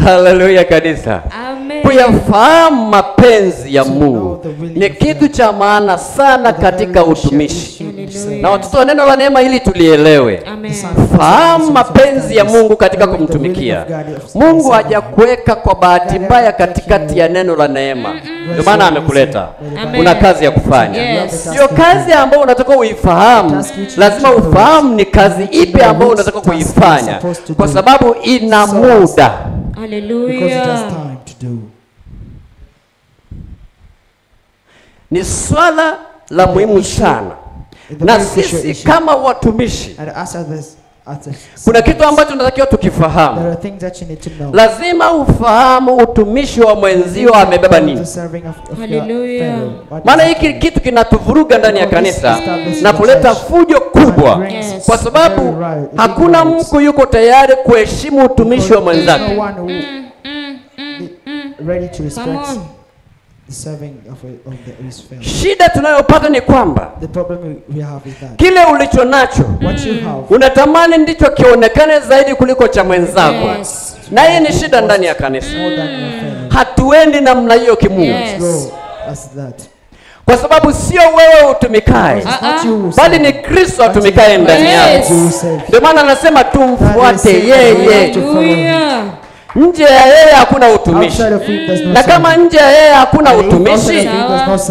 Haleluya kanisa. Amen. Kuyafahamu mapenzi ya Mungu ni kitu cha maana sana katika utumishi. Na watoto wa neno la neema hili tulielewe. Fahamu mapenzi ya Mungu katika kumtumikia. Mungu hajakuweka kwa bahati mbaya katikati ya neno la neema. Ndio maana amekuleta. Una kazi ya kufanya. Hiyo kazi ambayo unataka uifahamu, lazima ufahamu ni kazi ipi ambayo unataka kuifanya, kwa sababu ina muda. Hallelujah. Ni swala la muhimu sana. Na sisi kama watumishi, kuna kitu ambacho tunatakiwa tukifahamu. Lazima ufahamu utumishi wa mwenzio amebeba nini. Hallelujah. Maana hiki kitu kinatuvuruga ndani ya kanisa na kuleta fujo kubwa. Kwa sababu hakuna mtu yuko tayari kuheshimu utumishi wa mwenzake. Shida tunayopata ni kwamba kile ulicho nacho unatamani ndicho kionekane zaidi kuliko cha mwenzako. Na hii ni shida ndani ya kanisa. Hatuendi namna hiyo kimungu. Kwa sababu sio wewe utumikae, bali ni Kristo atumikae ndani yako. Ndio maana anasema tumfuate yeye. Nje ya yeye hakuna utumishi. Na kama nje ya yeye hakuna utumishi,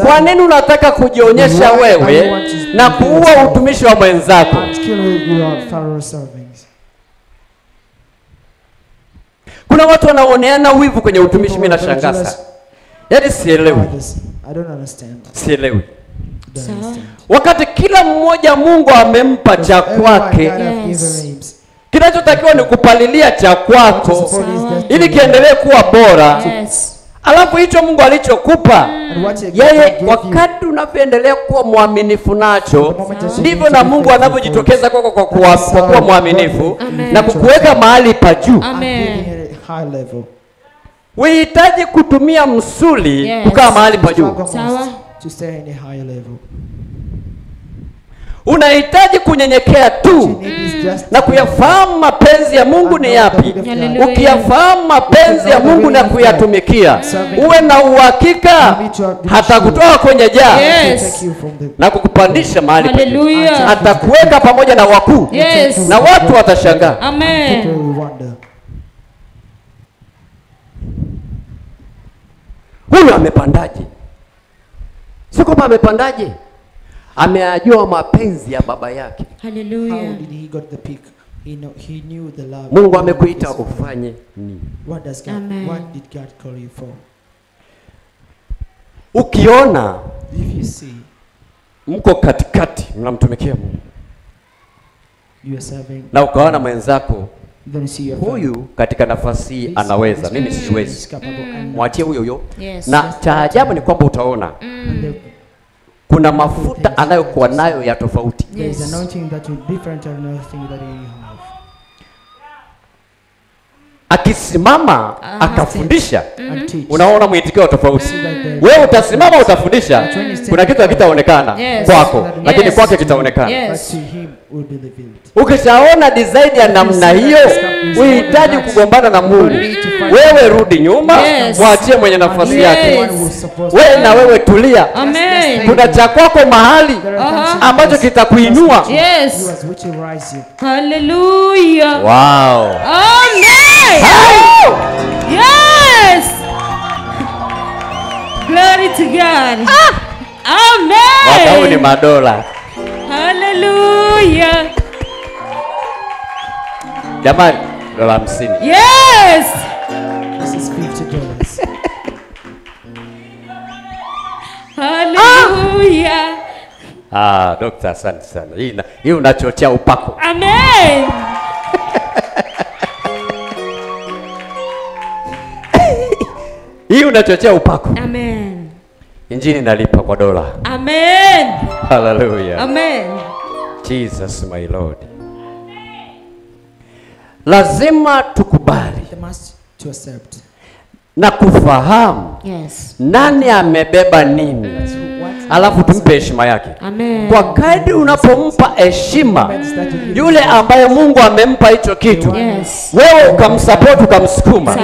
kwa nini unataka kujionyesha wewe na kuua utumishi wa mwenzako? Kuna watu wanaoneana wivu kwenye utumishi. Mimi nashangaza. Yaani sielewi. Sielewi. Wakati kila mmoja Mungu amempa cha kwake. Kinachotakiwa ni kupalilia cha kwako ili kiendelee kuwa bora. Alafu hicho Mungu alichokupa yeye, wakati unapoendelea kuwa mwaminifu nacho, ndivyo na Mungu anavyojitokeza kwako kwa kuwa mwaminifu na kukuweka mahali pa juu. Unahitaji kutumia msuli kukaa mahali pa juu. Sawa. Unahitaji kunyenyekea tu na kuyafahamu mapenzi ya Mungu ni yapi. Ukiyafahamu mapenzi ya Mungu na kuyatumikia, uwe na uhakika hata kutoa kwenye jaa na kukupandisha mahali pa juu. Atakuweka pamoja na wakuu na watu watashangaa. Amen. Huyu amepandaje? Sio kwamba amepandaje, ameajua mapenzi ya baba yake. Hallelujah. How did he got the peak? He knew the love. Mungu amekuita ufanye nini? What did God call you for? Ukiona If you see mko katikati mnamtumikia Mungu, you are serving, na ukaona mwenzako then see your huyu katika nafasi hii anaweza, mimi siwezi, mwachie huyo huyo. Yes. Na cha ajabu ni kwamba utaona kuna mafuta anayokuwa nayo ya tofauti. There is anointing that is different and anointing that you have. Akisimama akafundisha, unaona mwitikio tofauti. Wewe utasimama utafundisha, kuna kitu hakitaonekana kwako, lakini kwake kitaonekana. Ukishaona design ya namna hiyo, unahitaji kugombana na Mungu. Wewe rudi nyuma, mwachie mwenye nafasi yake. Wewe na wewe tulia. Kuna cha kwako mahali ambacho kitakuinua. Hallelujah. Wow. Amen. Yes. Glory to God. Amen. Wadau ni madola. Hallelujah. Jamani, $50. Yes. This is $50. Hallelujah. Doctor, asante sana. Hii unachochea upako. Amen. Hii unachochea upako. Amen. Injili inalipa kwa dola. Amen. Hallelujah. Amen. Jesus my Lord. Lazima tukubali To accept na kufahamu nani amebeba nini. alafu tumpe heshima yake. Amen. Kwa kadri unapompa heshima yule ambaye Mungu amempa hicho kitu, Yes. wewe ukamsupport, ukamsukuma,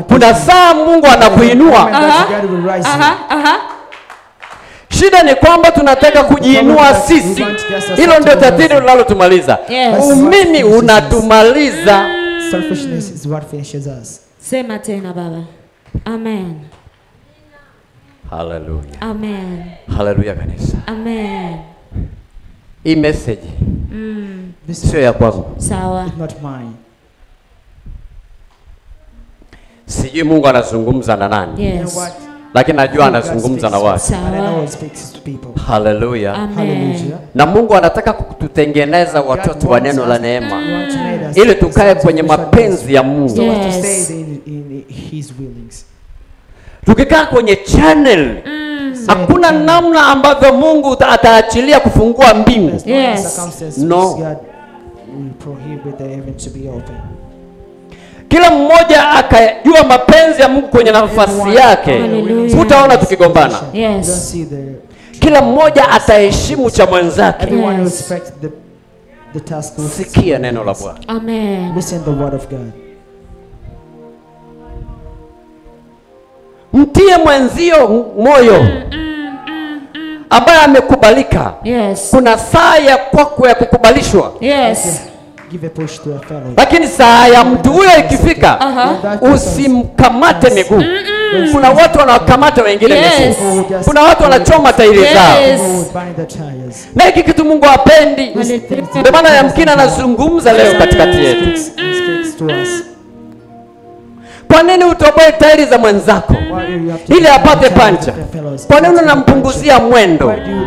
kuna saa Mungu anakuinua. Shida ni kwamba tunataka kujiinua sisi. Hilo ndio tatizo linalotumaliza. Yes. Umimi unatumaliza. Selfishness is what finishes us. Sema tena baba. Amen. Hallelujah. Amen. Hallelujah kanisa. Amen. Hii message This sio ya kwangu. Sawa. is not mine. Sijui Mungu anazungumza na nani. You know Yes. what? Lakini najua anazungumza na watu. And I know Sawa. God speaks to people. Hallelujah. Amen. Hallelujah. Na Mungu anataka kututengeneza watoto wa neno la neema He wants to make us ili tukae sons kwenye of mapenzi ya Mungu. So as to Yes. stay in His willings. Tukikaa kwenye channel hakuna namna ambavyo Mungu ataachilia kufungua mbingu. There's no Yes. circumstance No. which God will prohibit the heaven to be open. Kila mmoja akajua mapenzi ya Mungu kwenye nafasi yake, Hallelujah. hutaona tukigombana. You don't Yes. see Kila mmoja ataheshimu cha mwenzake. everyone will Yes. respect the task. Sikia neno la Bwana. Amen. Listen the word of God. Mtie mwenzio moyo ambaye amekubalika. Yes. Kuna saa ya kwako ya kukubalishwa, Yes. Give a push to a fellow. lakini saa ya mtu huyo ikifika, That person- usimkamate miguu. Kuna watu wanawakamata wengine Yes. miguu. Kuna watu wanachoma tairi zao. Yes. People would bind the tires. Na hiki kitu Mungu hapendi. Hallelujah. Ndio maana yamkini anazungumza leo katikati yetu. He speaks to us. Kwa nini utoboe tairi za mwenzako Why do you have to ili apate bind the tires pancha? of your fellows? Kwa nini unampunguzia mwendo? Why do you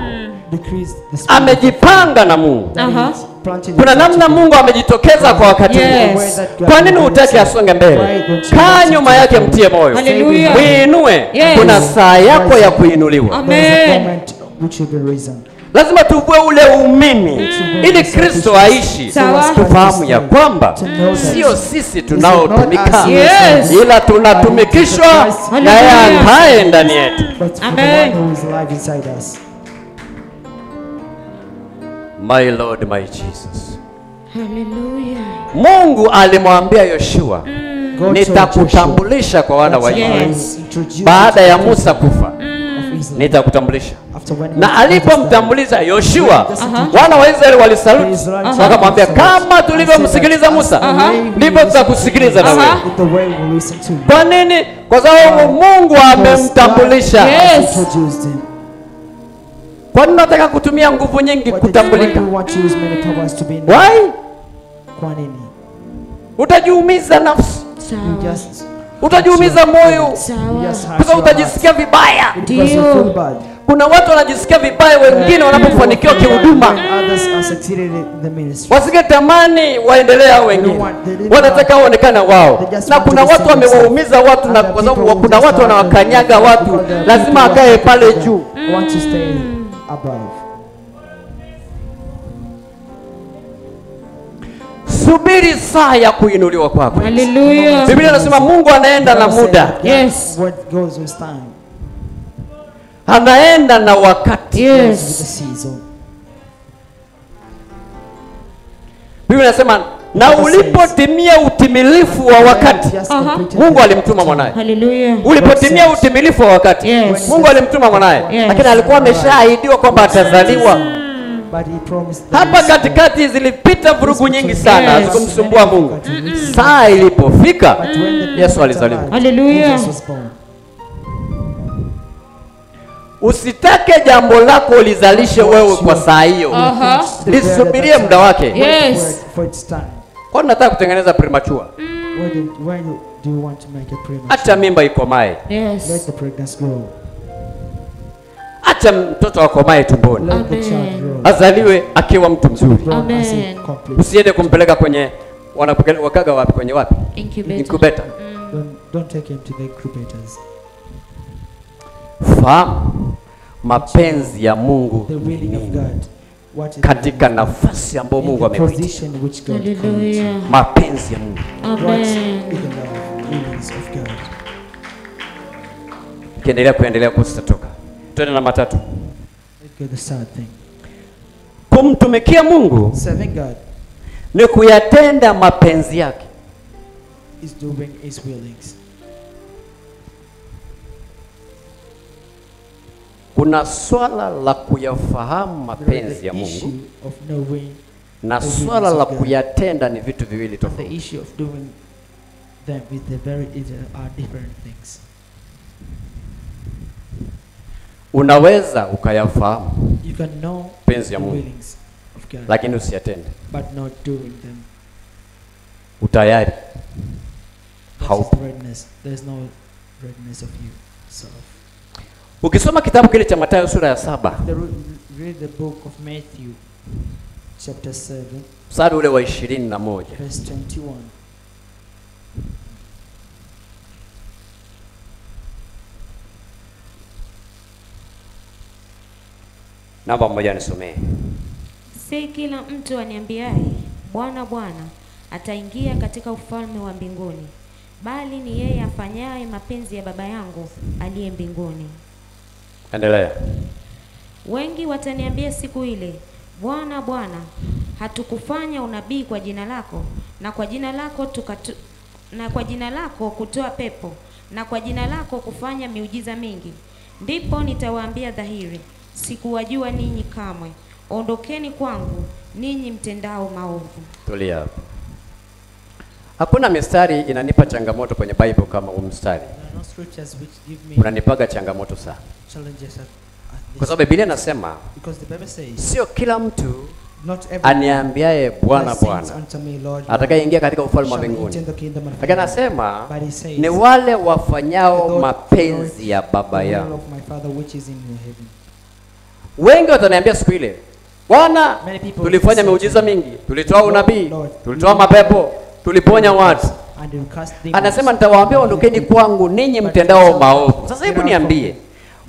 decrease the speed? Amejipanga na Mungu. That Aha. is planted Kuna in namna such a- Mungu amejitokeza kwa wakati Yes. huu. way that God Kwa nini will hutaki say, asonge mbele? why don't you Kaa want nyuma to yake, go? mtie moyo, Hallelujah. muinue. Yes. Kuna saa yako ya kuinuliwa. There is a Amen. moment which will be risen. Lazima tuvue ule umimi ili Kristo aishi. Sawa. Tufahamu ya kwamba To know that sio sisi tunaotumika, Yes. ila tunatumikishwa na yeye ambaye ndani yetu. but for Amen. the one who is alive inside us. My Lord, my Jesus. Hallelujah. Mungu alimwambia Yoshua, God told nitakutambulisha kwa wana wa Joshua, Israeli. Yes. introduce Baada you ya to the Musa kufa, people of Israel. nitakutambulisha. After when Na Moses alipomtambuliza Yoshua, Aha. wana wa Israeli The walisaluti, Israelites wakamwambia, saluted. kama tulivyomsikiliza Musa, ndivyo tutakusikiliza na wewe. died, the way we listen to you. Kwa nini? Kwa sababu Mungu amemtambulisha. Yes. Introduced him. Kwa nini unataka kutumia nguvu nyingi Why kutambulika? do you want to use many powers to be known? Why? Kwa nini? Utajiumiza nafsi, You Sawa. just utajiumiza moyo, you Sawa. just kwa hurt sababu your heart utajisikia vibaya. because you Ndio. feel bad. Kuna watu wanajisikia vibaya, wengine wanapofanikiwa When kihuduma others are succeeded in the ministry. wasingetamani waendelee hao wengine, wanataka waonekane wao. Na kuna watu wamewaumiza watu, na kwa sababu kuna watu wanawakanyaga watu, lazima akae pale juu. Want to stay above. Subiri saa ya kuinuliwa kwako. Hallelujah. Biblia inasema Mungu anaenda na muda, Yes. What goes with time. anaenda na wakati. With the Yes. season. Biblia inasema na ulipotimia utimilifu wa wakati, Just Aha. completed Mungu the alimtuma mwanaye. Hallelujah. Ulipotimia utimilifu wa wakati, Yes. Mungu alimtuma mwanaye, Yes. lakini alikuwa ameshaahidiwa kwamba atazaliwa. But he promised that Hapa his son- katikati zilipita vurugu nyingi sana Yes. zikumsumbua Mungu. Saa ilipofika, But when the Yesu prophet alizaliwa. arrived, Hallelujah. Jesus was born. Usitake jambo lako lizalishe wewe kwa saa hiyo, Aha. lisubirie muda wake. Yes. For its time. Kwa nini nataka kutengeneza premature? Why do you want to make a premature? Acha mimba ikomae, Let Yes. the pregnancy grow. acha mtoto akomae tumboni, Let the Amen. child grow. azaliwe akiwa mtu mzuri. Grow as Amen. it complete. Usiende kumpeleka kwenye wakaga wapi, kwenye wapi, Incubator. incubator. Don't take him to the incubators. Fahamu mapenzi ya Mungu The willing of God. What is katika nafasi ambayo in Mungu the amekuita. position which God called. Hallelujah. Mapenzi ya Mungu. What is Amen. the love, willings of God. Kiendelea kuendelea kusitatoka. Twende na matatu. the sad thing. Kumtumikia Mungu Serving God ni kuyatenda mapenzi yake. is doing His willings. Kuna swala la kuyafahamu mapenzi ya The Mungu issue of knowing na swala la kuyatenda ni vitu viwili the tofauti. issue of doing them with the very are different things. Unaweza ukayafahamu You can know mapenzi the ya Mungu willings of God, lakini usiyatende. but not doing them. Utayari That's haupo. readiness. There's no readiness of you. So, Ukisoma kitabu kile cha Mathayo sura ya 7 read the book of Matthew, chapter 7, mstari ule wa 21. verse 21. Namba mmoja nisomee. Si kila mtu aniambiaye Bwana Bwana ataingia katika ufalme wa mbinguni, bali ni yeye afanyaye mapenzi ya Baba yangu aliye mbinguni. Endelea. Wengi wataniambia siku ile, Bwana Bwana, hatukufanya unabii kwa jina lako, na kwa jina lako kutoa pepo, na kwa jina lako kufanya miujiza mingi? Ndipo nitawaambia dhahiri, sikuwajua ninyi kamwe. Ondokeni kwangu ninyi mtendao maovu. Tulia hapo. Hakuna mistari inanipa changamoto kwenye Bible kama huu mstari. There are no scriptures which give me Unanipaga changamoto sana. challenges at Kwa this. sababu Biblia inasema Because the Bible says, sio kila mtu not everyone aniambiaye Bwana that sings Bwana unto me, Lord, Lord, atakayeingia katika ufalme wa shall mbinguni. enter the kingdom of Lakini heaven. anasema But he says, ni wale wafanyao "Those mapenzi ya Baba the will yao. of my Father which is in heaven." Wengi wataniambia siku ile, Bwana, Many people tulifanya say miujiza to me, mingi, tulitoa unabii, Lord, tulitoa mapepo, tuliponya watu. And they will cast demons. Anasema nitawaambia ondokeni kwangu ninyi mtendao maovu. Sasa hebu niambie,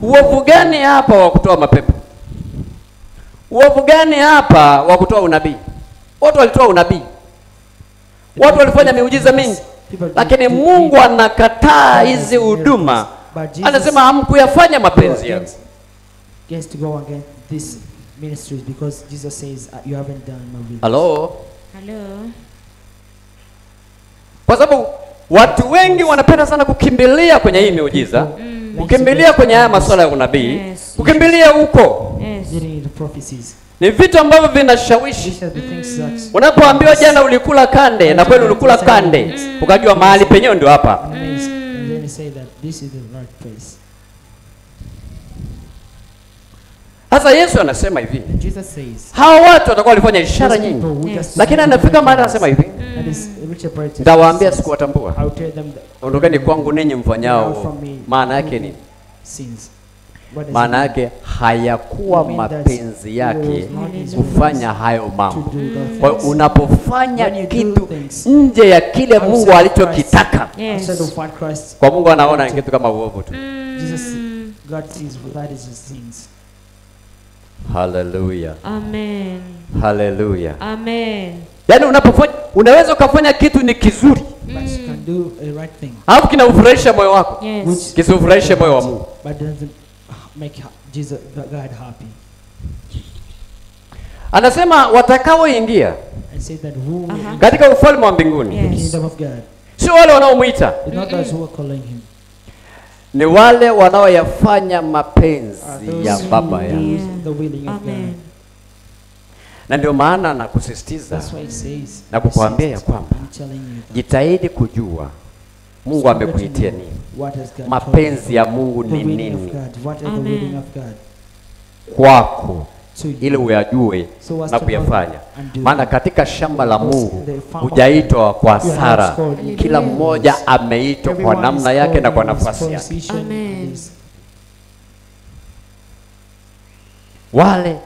uovu gani hapa wa kutoa mapepo? Uovu gani hapa wa kutoa unabii? Watu walitoa unabii, watu walifanya miujiza mingi, lakini Mungu anakataa hizi huduma. Anasema hamkuyafanya mapenzi yangu. Gets to go against these ministries because Jesus says you haven't done my will. Halo? Hello. Kwa sababu watu wengi wanapenda sana kukimbilia kwenye hii miujiza, kukimbilia kwenye haya masuala ya unabii, kukimbilia huko. Yes. Getting into prophecies. Ni vitu ambavyo vinashawishi. These are the things that Unapoambiwa jana ulikula kande na kweli ulikula kande, ukajua mahali penyewe ndio hapa. amaze, and then they say that this is the right place. Sasa Yesu anasema hivi, And Jesus says, hawa watu watakuwa walifanya ishara "Those nyingi, people who Yes. just lakini anafika mahali anasema hivi, and is Richard Bright nitawaambia says, sikuwatambua. I will tell them that Ondokeni kwangu ninyi mfanyao. Maana yake ni sins. What does maana it mean? yake hayakuwa It means that mapenzi it yake was not his kufanya hayo to mambo. do those Kwa hiyo things. unapofanya When you do kitu things nje ya kile Mungu outside of alichokitaka, Yes. Instead of what Christ, kwa Mungu anaona ni kitu kama uovu tu. Jesus, God sees that is his sins. Haleluya, Amen. haleluya. Amen. Yaani unapofanya, unaweza ukafanya kitu ni kizuri, But you can do a right thing, alafu kinaufurahisha moyo wako, Yes. kisifurahishe moyo wa Mungu. but doesn't make Jesus, God happy. Anasema watakaoingia And say that who will Uh-huh. katika ufalme wa mbinguni Yes. the kingdom of God, sio wale wanaomwita, it's not those who are calling him. ni wale wanaoyafanya mapenzi Are those ya who Baba do yao. Yeah. the willing of Amen. God. Na ndio maana nakusisitiza That's why it says, na kukuambia ya kwamba I'm telling you that jitahidi kujua Mungu amekuitia nini, what has God mapenzi told you. ya Mungu The ni willing of nini God. What is the Amen. willing of God kwako, to ili you? uyajue So as na to kuyafanya. know and do Maana them. katika shamba la Mungu The farm of hujaitwa kwa You have hasara. scored. Kila mmoja ameitwa kwa Everyone namna is yake na called kwa in his nafasi yake. position Amen. and his- Wale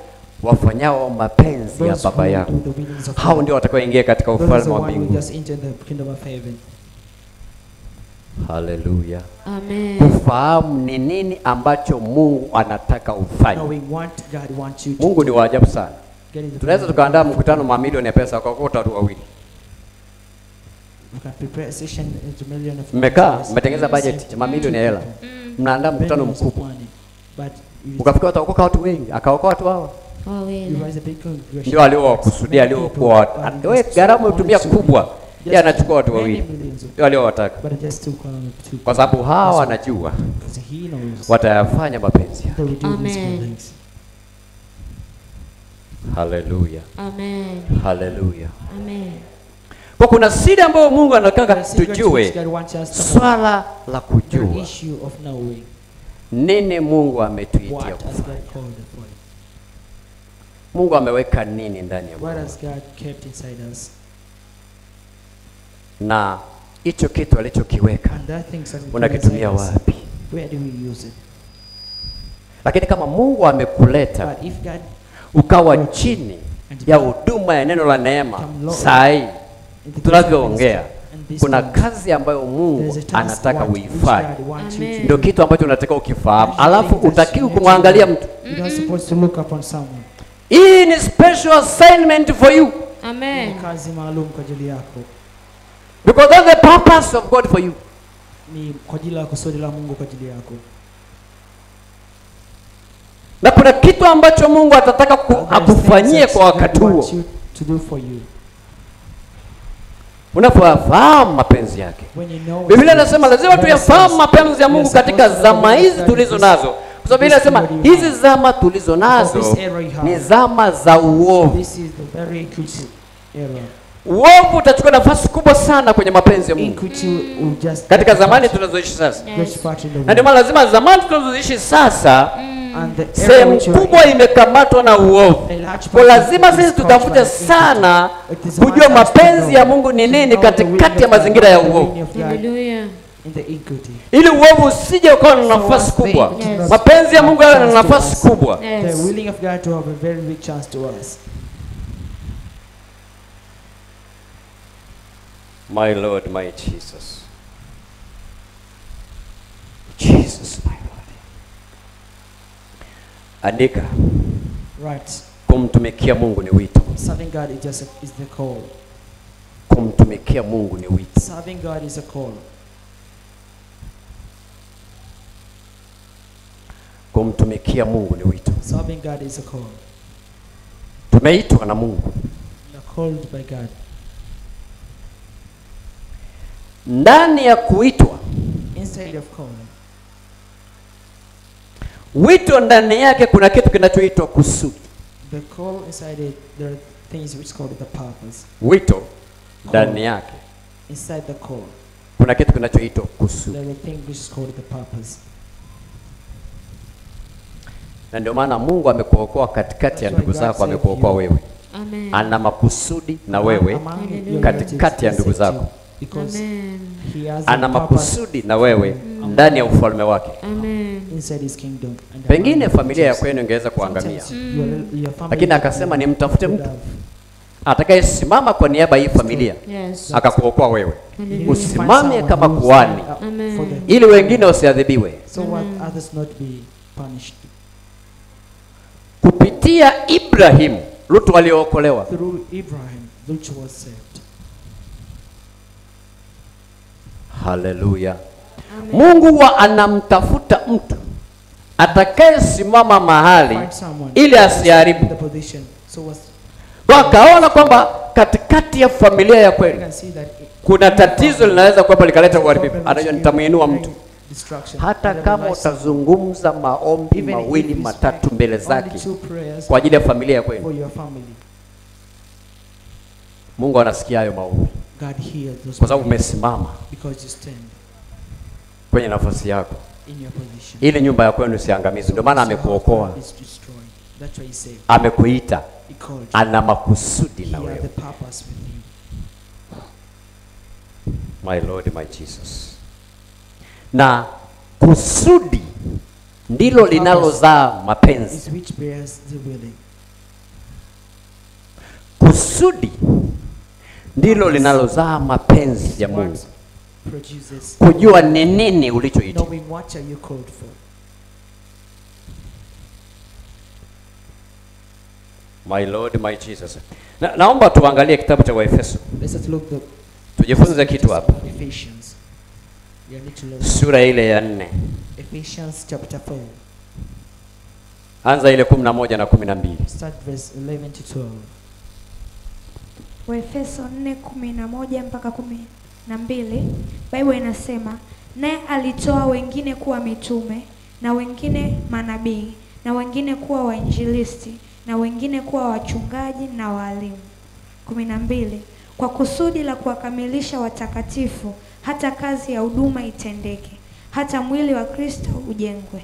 wafanyao mapenzi ya those who Baba yao, do the willings of hao God. ndio watakaoingia katika Those are ufalme the wa one who mbinguni. just enter the kingdom of heaven. Haleluya. Amen. Kufahamu ni nini ambacho Mungu anataka ufanye. Knowing what God wants you to Mungu ni do. wa ajabu sana. Get into the Tunaweza kingdom. tukaandaa mkutano mamilioni ya pesa kwa kuota watu wawili. We can prepare a session into million of Mmekaa, dollars. mmetengeneza budget ya mamilioni ya hela. Mnaandaa mkutano Billions of mkubwa. money. But Ukafikiri wataokoka watu wengi, akaokoa watu hawa. You raise a big congregation. Ndio aliowakusudia, aliokuwa wewe gharama utumia kubwa. Yeye anachukua watu wawili. Ndio aliowataka. Kwa sababu hawa wanajua watayafanya mapenzi yake. Amen. Hallelujah. Amen. Hallelujah. Amen. Kwa kuna siri ambayo Mungu anataka tujue, swala la kujua nini Mungu ametuitia kufanya. Mungu ameweka nini ndani ya moyo, na hicho kitu alichokiweka unakitumia wapi? Lakini kama Mungu amekuleta ukawa chini ya huduma ya neno la neema, sai tunavyoongea, kuna kazi ambayo Mungu anataka uifanye. Ndio kitu ambacho unataka ukifahamu. Alafu utakiwa kumwangalia mtu. Hii ni special assignment for you. Amen. Kazi maalum kwa ajili yako. Because that's the purpose of God for you. Ni kwa ajili ya kusudi la Mungu kwa ajili yako. Na kuna kitu ambacho Mungu atataka akufanyie kwa wakati huo. Unapofahamu mapenzi yake. Biblia inasema lazima tuyafahamu mapenzi ya Mungu katika zama hizi tulizo nazo. Kwa sababu Biblia inasema hizi zama tulizo nazo ni zama za uovu. Uovu utachukua nafasi kubwa sana kwenye mapenzi ya Mungu katika zamani tunazoishi sasa. Na ndio maana lazima zamani tunazoishi sasa sehemu kubwa imekamatwa na uovu. Kwa lazima sisi tutafute sana kujua mapenzi ya Mungu ni nini katikati ya mazingira ya uovu. Hallelujah. Ili uovu usije ukawa na nafasi kubwa. Mapenzi ya Mungu yana nafasi kubwa. The willing of God to have a very big chance to us. My Lord, my Jesus. Jesus, my Lord. Andika. Right. Kumtumikia Mungu ni wito. Serving God is the call. Kumtumikia Mungu ni wito. Serving God is a call. Kumtumikia Mungu ni wito. Serving God is a call. Tumeitwa na Mungu. We are called by God. Ndani ya kuitwa, inside of calling, wito ndani yake kuna kitu kinachoitwa kusudi. The call inside it, there are things which called the purpose. Wito ndani yake, inside the call, kuna kitu kinachoitwa kusudi. there are things which is called the purpose. Na ndio maana Mungu amekuokoa katikati ya ndugu zako, amekuokoa wewe. Amen. Ana makusudi na wewe katikati ya ndugu zako. Amen. Ana makusudi na wewe ndani ya ufalme wake. Amen. Inside his kingdom. Pengine familia ya kwenu ingeweza kuangamia, lakini akasema nimtafute mtu atakayesimama kwa niaba ya hii familia. Yes. Akakuokoa wewe. Usimame kama kuhani ili wengine wasiadhibiwe. So what others not be punished. Kupitia Ibrahimu, Lutu aliokolewa. Through Ibrahim, Lot was saved. Hallelujah. Mungu wa anamtafuta mtu atakayesimama mahali ili asiharibu. Wakaona kwamba katikati ya familia ya kweli kuna tatizo linaweza kuwepo likaleta uharibifu. Anajua nitamuinua mtu. Hata kama utazungumza maombi mawili matatu mbele zake kwa ajili ya familia ya kweli, Mungu anasikia hayo maombi. Kwa sababu umesimama kwenye nafasi yako ili nyumba ya kwenu isiangamizwe. Ndio maana amekuokoa, amekuita, ana makusudi na wewe. My Lord, my Jesus. Na kusudi ndilo linalozaa mapenzi. Kusudi ndilo linalozaa mapenzi ya Mungu. Kujua ni nini ulichoitwa. My Lord, my Jesus. Naomba tuangalie kitabu cha Waefeso. Tujifunze kitu hapa. Sura ile ya 4. Ephesians chapter 4. Anza ile 11 na 12. Start verse 11 to 12. Waefeso 4:11 mpaka 12. Biblia inasema, naye alitoa wengine kuwa mitume, na wengine manabii, na wengine kuwa wainjilisti, na wengine kuwa wachungaji na walimu. 12. Kwa kusudi la kuwakamilisha watakatifu, hata kazi ya huduma itendeke, hata mwili wa Kristo ujengwe.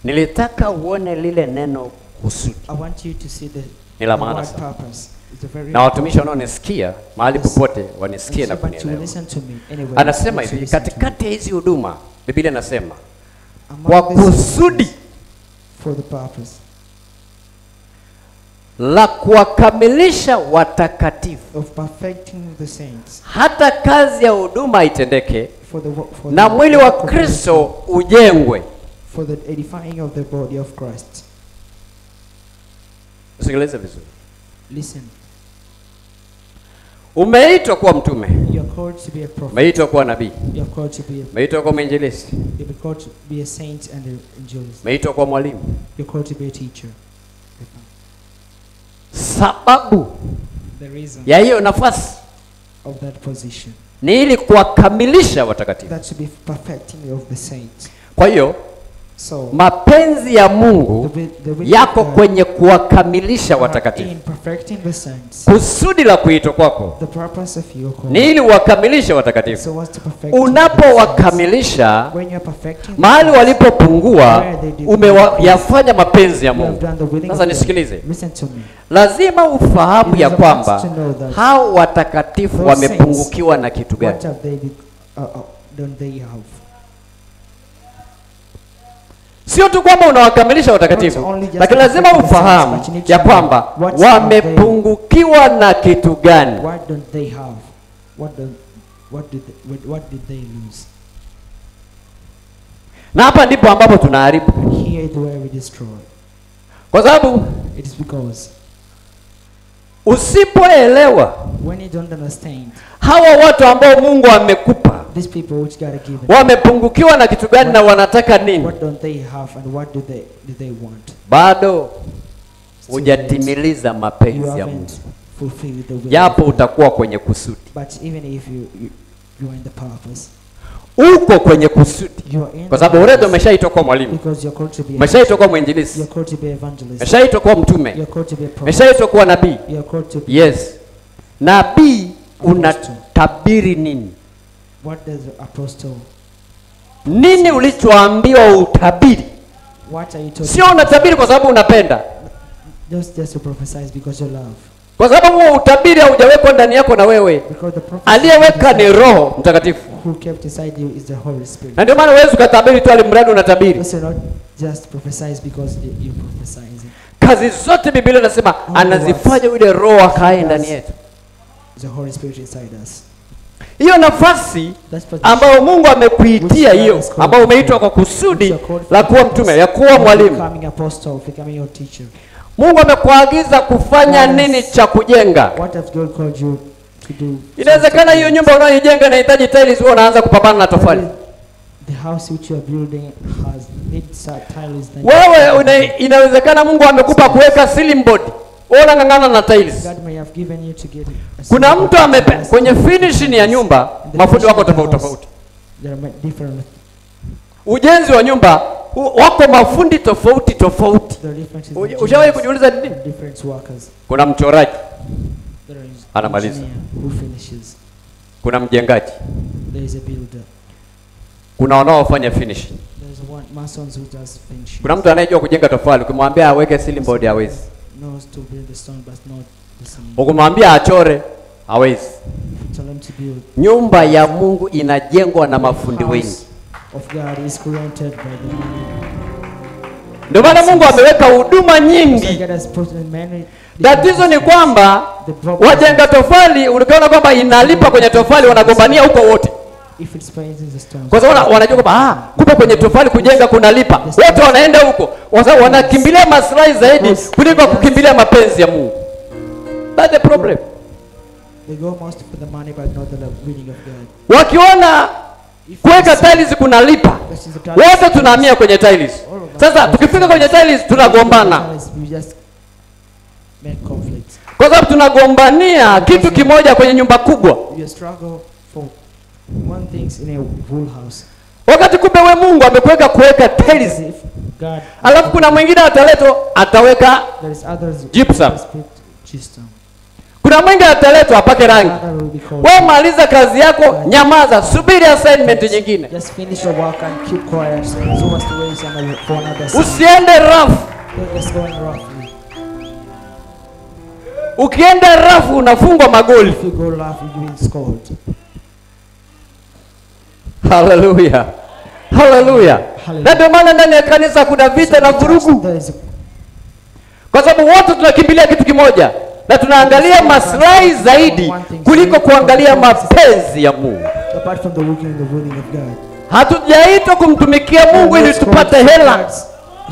Nilitaka uone lile neno kusudi. I want you to see the word purpose. Na watumishi wanaonisikia mahali popote wanisikie na kunielewa. Anasema hivi, katikati ya hizi huduma Biblia inasema kwa kusudi for the purpose la kuwakamilisha watakatifu, of perfecting the saints, hata kazi ya huduma itendeke, for na mwili wa Kristo ujengwe, for the edifying of the body of Christ. Usikilize vizuri. Listen. Umeitwa kuwa mtume. You are called to be a prophet. Umeitwa kuwa nabii. You are called to be umeitwa kuwa mwinjilisti. You are called to be a saint and an evangelist. Umeitwa kuwa mwalimu. You are called to be a teacher. Sababu the reason ya hiyo nafasi of that position ni ili kuwakamilisha watakatifu. That to be perfecting of the saints. Kwa hiyo so, mapenzi ya Mungu yako kwenye kuwakamilisha watakatifu. Kusudi la kuitwa kwako ni ili wakamilishe watakatifu. Unapowakamilisha, mahali walipopungua umeyafanya mapenzi ya Mungu. Sasa nisikilize, lazima ufahamu ya kwamba hao watakatifu wamepungukiwa na kitu gani. Sio tu kwamba unawakamilisha watakatifu, lakini lazima ufahamu ya kwamba wamepungukiwa na kitu gani. What don't they have? What did they lose? Na hapa ndipo ambapo tunaharibu. Here is where we destroy. Kwa sababu it is because usipoelewa when you don't understand hawa watu ambao Mungu amekupa, these people which God given, wamepungukiwa na kitu gani na wanataka nini, what don't they have and what do they want, bado hujatimiliza mapenzi ya Mungu, japo utakuwa kwenye kusudi. But even if you are in the purpose, uko kwenye kusudi, kwa sababu already umeshaitwa kwa mwalimu, umeshaitwa kwa mwinjilisti, umeshaitwa kwa mtume, umeshaitwa kwa nabii. Yes, nabii unatabiri nini? What does the apostle? Nini ulichoambiwa utabiri? What are you talking? Sio unatabiri kwa sababu unapenda. Just to prophesy because you love. Kwa sababu huo utabiri haujawekwa ndani yako na wewe. Aliyeweka ni Roho Mtakatifu. Who kept inside you is the Holy Spirit. Na ndio maana huwezi kutabiri tu alimradi unatabiri. So not just prophesy because you prophesy. Kazi zote Biblia inasema anazifanya yule Roho akae ndani yetu. The Holy Spirit inside us. Hiyo nafasi ambayo Mungu amekuitia, hiyo ambayo umeitwa kwa kusudi la kuwa mtume, ya kuwa mwalimu. Mungu amekuagiza kufanya nini cha kujenga? Inawezekana hiyo nyumba unayojenga inahitaji tiles, wewe unaanza kupambana na tofali. Wewe inawezekana Mungu amekupa kuweka ceiling board, wewe unang'ang'ana na tiles. Kuna mtu kwenye finishing ya nyumba, mafundi wako tofauti tofauti. Ujenzi wa nyumba wako mafundi tofauti tofauti. Ushawahi kujiuliza nini? Kuna mchoraji anamaliza, kuna mjengaji, kuna wanaofanya finishing. Kuna mtu anayejua kujenga tofali, ukimwambia aweke ceiling board hawezi. Ukimwambia achore hawezi. Nyumba ya Mungu inajengwa na mafundi wengi. Ndio maana Mungu ameweka huduma nyingi. Tatizo ni kwamba wajenga tofali, unaona kwamba inalipa kwenye tofali, wanagombania huko wote. Kwa sababu wanajua kwamba kumbe kwenye tofali kujenga kunalipa. Wote wanaenda huko. Kwa sababu wanakimbilia maslahi zaidi kuliko kukimbilia mapenzi ya Mungu. That's the problem. They go most for the money but not the winning of God. Wakiona kuweka tiles kunalipa, wote tunahamia kwenye tiles. Sasa tukifika kwenye tiles tunagombana. Kwa sababu tunagombania kitu kimoja kwenye nyumba kubwa. Wakati kumbe we Mungu amekuweka tiles. Alafu kuna mwingine ataweka gypsum. Kuna mwingine ataletwa apake rangi. Wewe maliza kazi yako, nyamaza, subiri assignment nyingine. Just finish your work and keep quiet. So much to wait for another. Usiende rough. Just going rough. Ukienda rough unafungwa magoli. If you go rough, you will scored. Hallelujah. Hallelujah. Na ndio maana ndani ya kanisa kuna vita na vurugu. Kwa sababu wote tunakimbilia kitu kimoja. Na tunaangalia maslahi zaidi kuliko kuangalia mapenzi ya Mungu. Apart from the working and the ruling of God. Hatujaitwa kumtumikia Mungu ili tupate hela.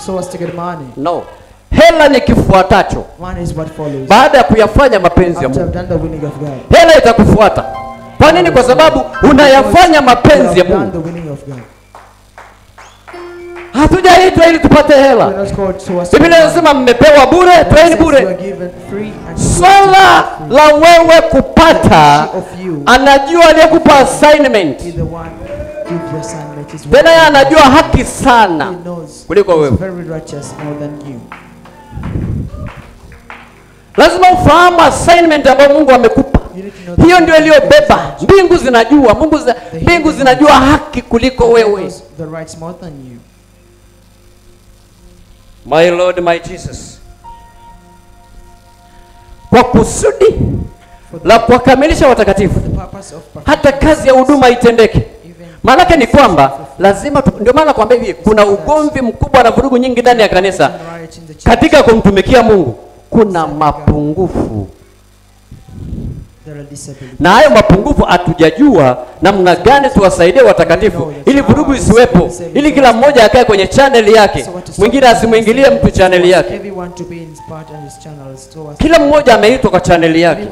So as to get money. No. Hela ni kifuatacho. Money is what follows. Baada ya kuyafanya mapenzi ya Mungu. Hela itakufuata. Kwa nini? Kwa sababu unayafanya mapenzi ya Mungu. Hatujaitwa ili tupate hela. Biblia inasema mmepewa bure, toeni bure. Swala la wewe kupata, anajua aliyekupa assignment. Tena yeye anajua haki sana kuliko wewe. Lazima ufahamu assignment ambayo Mungu amekupa. Hiyo ndio iliyobeba. Mbingu zinajua, mbingu zinajua haki kuliko wewe. My Lord, my Jesus. Kwa kusudi la kuwakamilisha watakatifu, hata kazi ya huduma itendeke. Maana ni kwamba lazima ndio maana nakwambia hivi, kuna ugomvi mkubwa na vurugu nyingi ndani ya kanisa. Katika kumtumikia Mungu kuna mapungufu. Na hayo mapungufu hatujajua namna gani tuwasaidie watakatifu ili vurugu isiwepo, ili kila mmoja akae kwenye channel yake, mwingine asimuingilie mtu channel yake. Kila mmoja ameitwa kwa channel yake.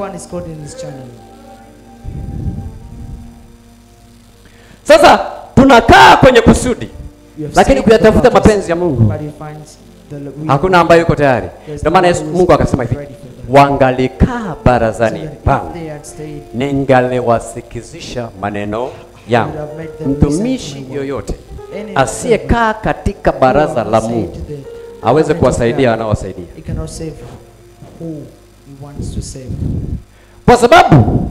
Sasa tunakaa kwenye kusudi, lakini kuyatafuta mapenzi ya Mungu hakuna ambaye yuko tayari. Ndio maana Mungu akasema hivi, wangalikaa barazani pangu, ningaliwasikizisha maneno yangu. Mtumishi yoyote asiyekaa katika baraza la Mungu aweze kuwasaidia anaowasaidia. Kwa sababu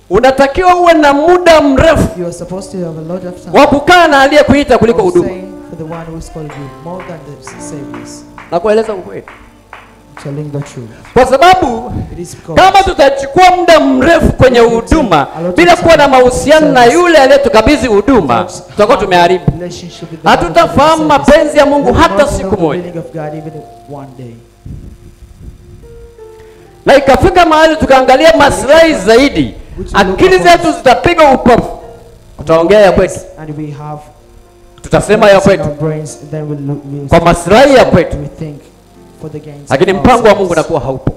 unatakiwa uwe na muda mrefu wa kukaa na aliyekuita kuliko huduma. Na kueleza ukweli. Kwa sababu kama tutachukua muda mrefu kwenye huduma bila kuwa na mahusiano na yule aliyetukabidhi huduma, tutakuwa tumeharibu. Hatutafahamu mapenzi ya Mungu hata siku moja. Na ikafika mahali tukaangalia maslahi zaidi, akili zetu zitapiga upofu. Tutaongea ya kwetu, tutasema ya kwetu kwa maslahi ya kwetu, lakini mpango wa Mungu unakuwa haupo.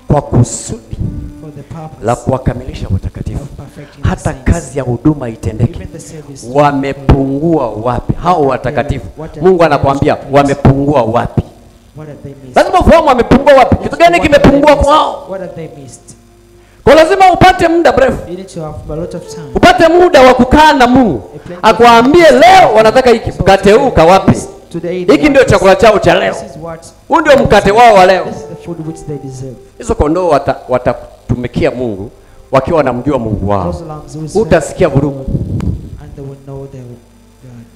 Kwa kusudi la kuwakamilisha watakatifu, hata kazi ya huduma itendeke. Wamepungua wapi hao watakatifu? Mungu anakuambia wamepungua wapi. Lazima ufahamu wamepungua wapi. Kitu gani kimepungua kwao? Kwa lazima upate muda mrefu, upate muda wa kukaa na Mungu, akuambie leo wanataka hiki, mkate huu ka wapi? Hiki ndio chakula chao cha leo, huu ndio mkate wao wa leo. Hizo kondoo watakutumikia Mungu wakiwa wanamjua Mungu wao. Utasikia vurugu.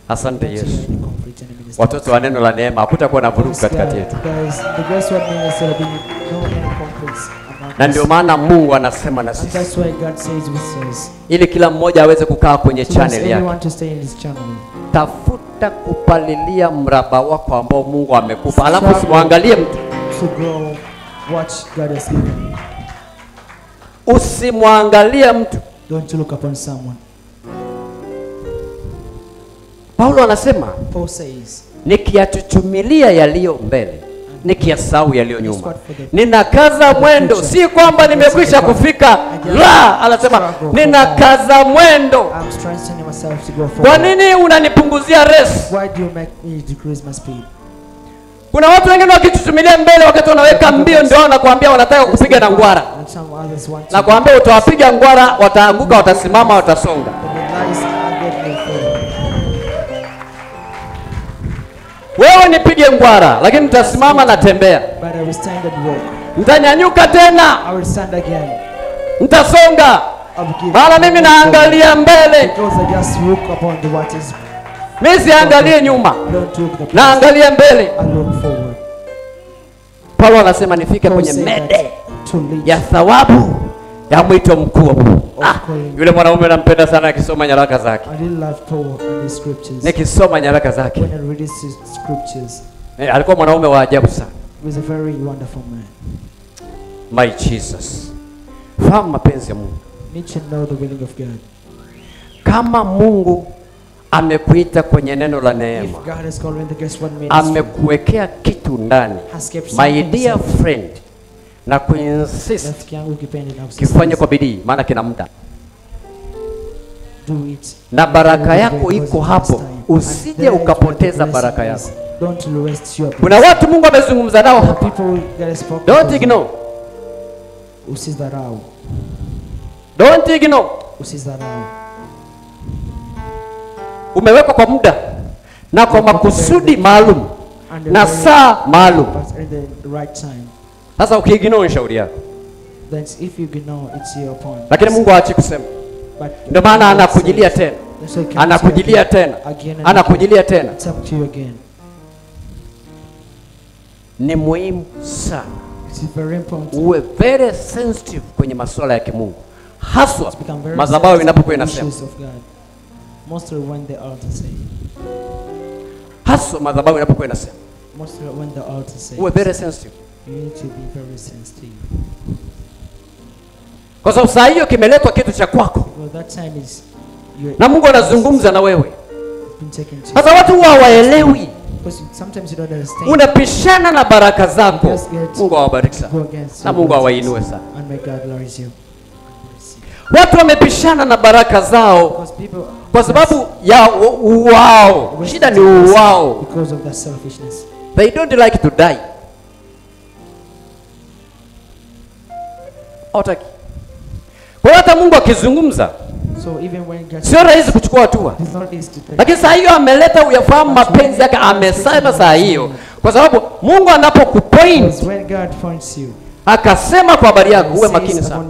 Asante Yesu. Watoto wa neno la neema, hakutakuwa na vurugu katikati yetu. Na ndio maana Mungu anasema na sisi, ili kila mmoja aweze kukaa kwenye channel yake. Tafuta kupalilia mraba wako ambao Mungu amekupa, alafu usimwangalie mtu. Usimwangalie mtu. Don't look upon someone. Paulo anasema, nikiyachuchumilia yaliyo mbele nikiyasahau yaliyo nyuma. Ninakaza mwendo, si kwamba nimekwisha kufika. La, anasema ninakaza mwendo. Kwa nini unanipunguzia race? Why do you make me decrease my speed? Kuna watu wengine wakitutumilia mbele wakati wanaweka mbio ndio wanakuambia wanataka kupiga na ngwara. Na kuambia utawapiga ngwara, wataanguka, watasimama, watasonga. Wewe nipige ngwara, lakini nitasimama na tembea. Nitanyanyuka tena. Nitasonga. Maana mimi naangalia mbele. Mimi siangalie nyuma. Naangalia mbele. Paulo anasema nifike kwenye mede ya thawabu ya mwito mkuu. Yule mwanaume nampenda sana akisoma nyaraka zake. Nikisoma nyaraka zake. Alikuwa mwanaume wa ajabu sana. My Jesus. Fahamu mapenzi ya Mungu. Kama Mungu amekuita kwenye neno la neema, amekuwekea kitu ndani, my dear friend, na kuinsist kifanye kwa bidii, maana kina muda na baraka yako iko hapo. Usije ukapoteza baraka yako. Kuna watu Mungu amezungumza nao hapa. Don't ignore. Don't ignore. Umewekwa kwa muda na kwa makusudi maalum na saa maalum. Sasa ukiignore shauri yako. Lakini Mungu haachi kusema. Ndio maana anakujilia tena. Anakujilia tena. Anakujilia tena. Ni muhimu sana uwe very sensitive kwenye masuala ya kimungu, haswa madhabahu inapokuwa inasema. Mostly when the altar say. Haswa madhabahu inapokuwa inasema. Mostly when the altar says. Uwe very sensitive. You need to be very sensitive. Kwa sababu saa hiyo kimeletwa kitu cha kwako. Well, that time is na Mungu anazungumza na wewe. Sasa watu huwa hawaelewi. Sometimes you don't understand. Unapishana na baraka zako. Mungu awabariki sana. Na Mungu awainue sana. And may God bless you. Watu wamepishana na baraka zao kwa sababu ya wao. Shida ni wao. Because of that selfishness. They don't like to die. Otaki. Kwa hata Mungu akizungumza, sio rahisi kuchukua hatua. Lakini saa hiyo ameleta uyafahamu mapenzi yake, amesema saa hiyo. Kwa sababu Mungu anapokupoint, akasema kwa habari yako, uwe makini sana.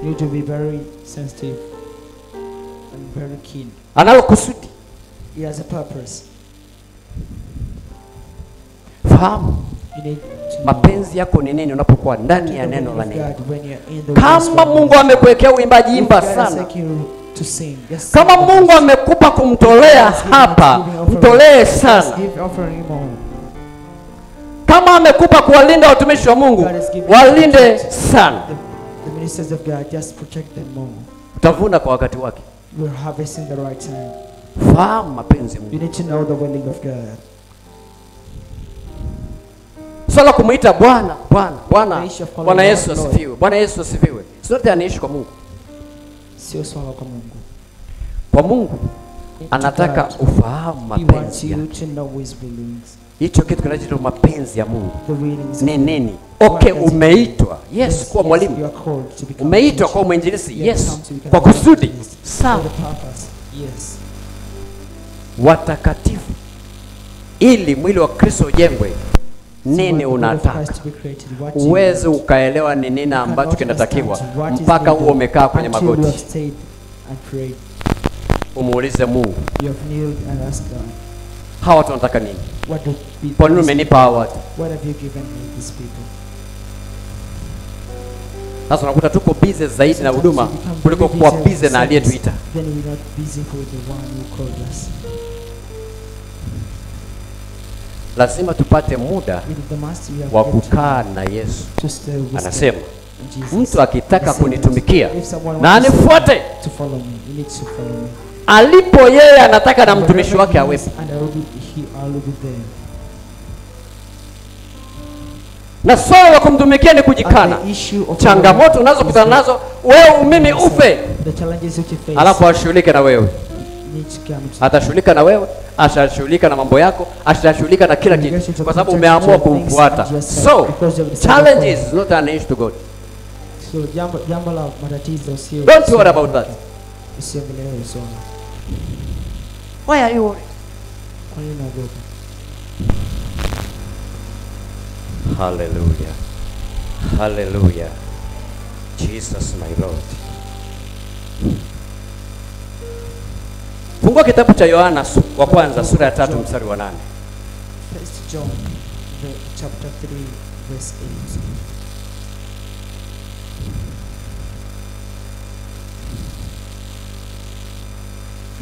You need to be very sensitive and very keen. Analo kusudi. He has a purpose. Fahamu mapenzi yako ni nini unapokuwa ndani ya neno la neema. Kama Mungu amekuwekea uimbaji, imba sana. Kama Mungu amekupa kumtolea hapa, mtolee sana. Kama amekupa kuwalinda watumishi wa Mungu, walinde sana. The ministers of God, just protect them more. Utavuna kwa wakati wake. We're harvesting the right time. Fahamu mapenzi ya Mungu. You need to know the willing of God. Swala kumuita Bwana, Bwana, Bwana. Bwana Yesu asifiwe. Bwana Yesu asifiwe. Sote anaishi kwa Mungu. Sio swala kwa Mungu. Kwa Mungu anataka ufahamu mapenzi yake. Hicho kitu kinachoitwa mapenzi ya Mungu ni nini? Okay, umeitwa yes kuwa mwalimu, umeitwa kuwa mwinjilisti yes kwa kusudi sawa, watakatifu, ili mwili wa Kristo ujengwe. Nini unataka uweze ukaelewa ni nini ambacho kinatakiwa, mpaka huo umekaa kwenye magoti umuulize Mungu, hawa watu wanataka nini? Kwa nini umenipa hawa watu? Sasa unakuta tuko busy zaidi na huduma kuliko kuwa busy na aliyetuita. Lazima tupate muda wa kukaa na Yesu. Anasema mtu akitaka kunitumikia na anifuate, alipo yeye anataka na mtumishi wake awepo. Na swala la kumtumikia ni kujikana. Changamoto unazokutana nazo wewe mimi ufe. Alafu ashughulike na wewe. Atashughulika na wewe, atashughulika na mambo yako, atashughulika na kila kitu kwa sababu umeamua kumfuata. So, challenge is not an issue to God. So jambo la matatizo sio. Don't worry about that. Why are you worried? Kwa nini unaogopa? Hallelujah. Hallelujah. Jesus my Lord. Fungua kitabu cha Yohana wa kwanza sura ya 3 mstari wa 8. First John chapter 3 verse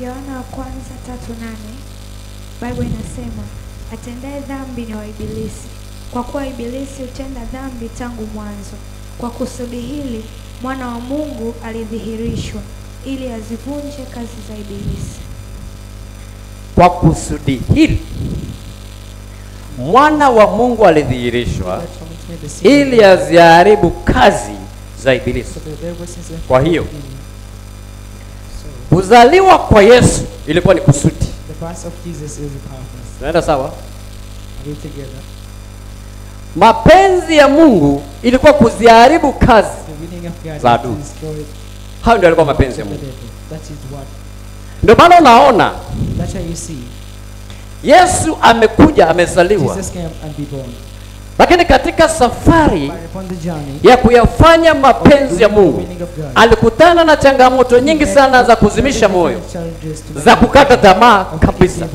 8. Yohana wa kwanza 3:8. Biblia inasema atendaye dhambi ni wa Ibilisi, kwa kuwa Ibilisi hutenda dhambi tangu mwanzo. Kwa kusudi hili mwana wa Mungu alidhihirishwa ili azivunje kazi za Ibilisi. Kwa kusudi hili mwana wa Mungu alidhihirishwa ili aziharibu kazi za Ibilisi. Kwa hiyo kuzaliwa kwa Yesu ilikuwa ni kusudi. Tunaenda sawa? Mapenzi ya Mungu ilikuwa kuziharibu kazi za adui. Hayo ndio alikuwa mapenzi ya Mungu. Ndio maana unaona Yesu amekuja, amezaliwa. Lakini katika safari ya kuyafanya mapenzi ya Mungu alikutana na changamoto nyingi sana za kuzimisha moyo, za kukata tamaa kabisa.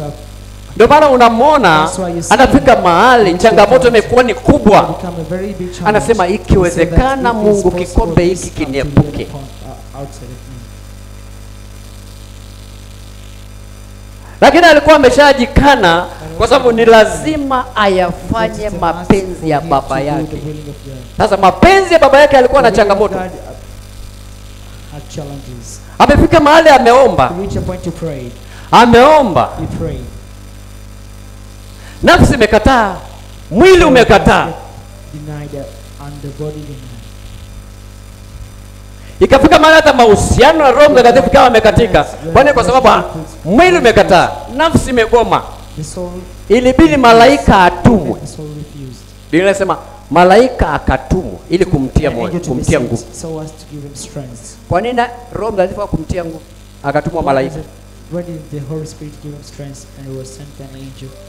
Ndio maana unamwona anafika mahali changamoto imekuwa ni kubwa, anasema ikiwezekana Mungu kikombe hiki kiniepuke. Lakini alikuwa ameshajikana kwa sababu ni lazima ayafanye mapenzi ya baba yake. Sasa mapenzi ya baba yake alikuwa na changamoto. Amefika mahali ameomba. Ameomba. Nafsi imekataa, mwili umekataa. Ikafika mahali hata mahusiano na Roho Mtakatifu kama amekatika. Kwani kwa sababu mwili umekataa, nafsi imegoma. Ilibidi malaika atumwe. Biblia inasema malaika akatumwa ili kumtia moyo, kumtia nguvu. Kwa nini Roho Mtakatifu akumtia nguvu? Akatumwa malaika.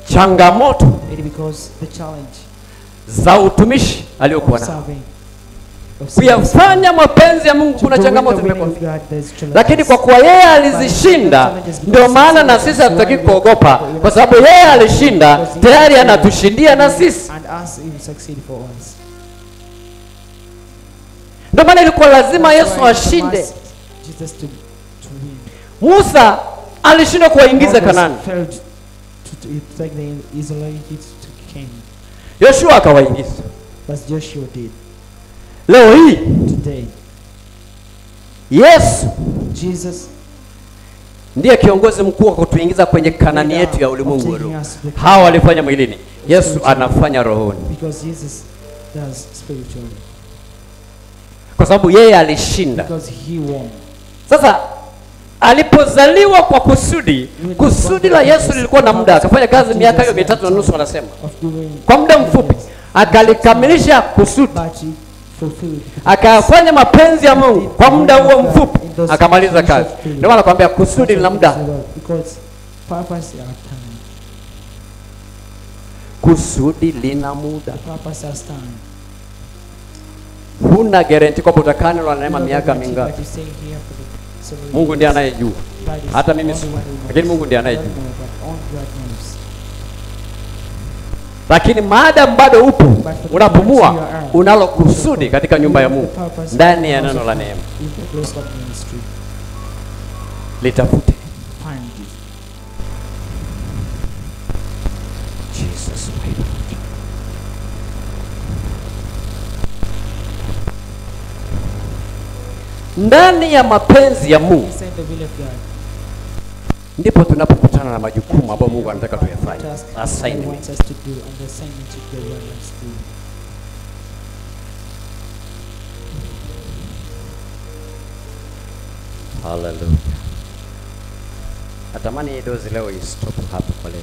Changamoto za utumishi aliyokuwa nayo. Kuyafanya mapenzi ya Mungu kuna changamoto zimekuwa. Lakini kwa kuwa yeye alizishinda, ndio maana na sisi hatutaki kuogopa, kwa sababu yeye alishinda, tayari anatushindia na sisi. Ndio maana ilikuwa lazima Yesu ashinde. Musa alishindwa kuwaingiza Kanaani. Yoshua akawaingiza. Leo hii Yesu ndiye kiongozi mkuu wa kutuingiza kwenye Kanaani yetu ya ulimwengu. Hawa walifanya mwilini, Yesu anafanya rohoni. Kwa sababu yeye alishinda. Sasa alipozaliwa kwa kusudi, kusudi la Yesu lilikuwa na muda. Akafanya kazi miaka hiyo 3.5 wanasema. Kwa muda mfupi akalikamilisha kusudi. Akafanya mapenzi ya Mungu kwa muda huo mfupi, akamaliza kazi. Ndio maana nakwambia kusudi lina muda. Kusudi lina muda. Huna guarantee kwamba utakaa na neema miaka mingapi. Mungu ndiye anayejua. Hata mimi si, lakini Mungu ndiye anayejua. Lakini maadamu bado upo, unapumua, unalo kusudi katika nyumba ya Mungu, ndani ya neno la neema. Litafute. Jesus my Lord. Ndani ya mapenzi ya Mungu ndipo tunapokutana na majukumu ambayo Mungu anataka tuyafanye. Assignment. Hallelujah. Natamani hii dozi leo istop hapo kwa leo.